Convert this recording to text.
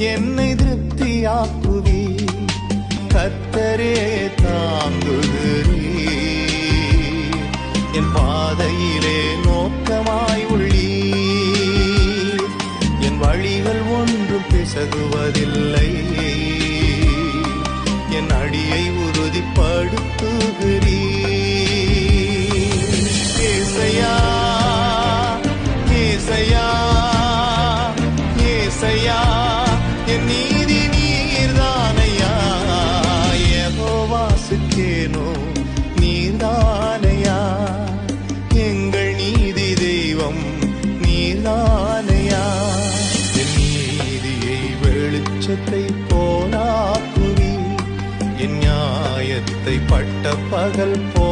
என்னை திருப்தியாக்குவி. கர்த்தரே தாங்குகிறீர், என் பாதையிலே நோக்கமாய் உள்ளீர். என் வழிகள் ஒன்றும் பிசகுவதில்லை, என் அடியை உறுதிப்படுத்துகிறீர். ஏசையா ஏசையா ஏசையா, என் நீதி நீர்தானையா. யெகோவாசுக்கேனோ நீர்தானையா, எங்கள் நீதி தெய்வம் நீர்தானையா. என் நீதியை வெளிச்சத்தை போலாக்குவி, என் நியாயத்தை பட்ட பகல் போ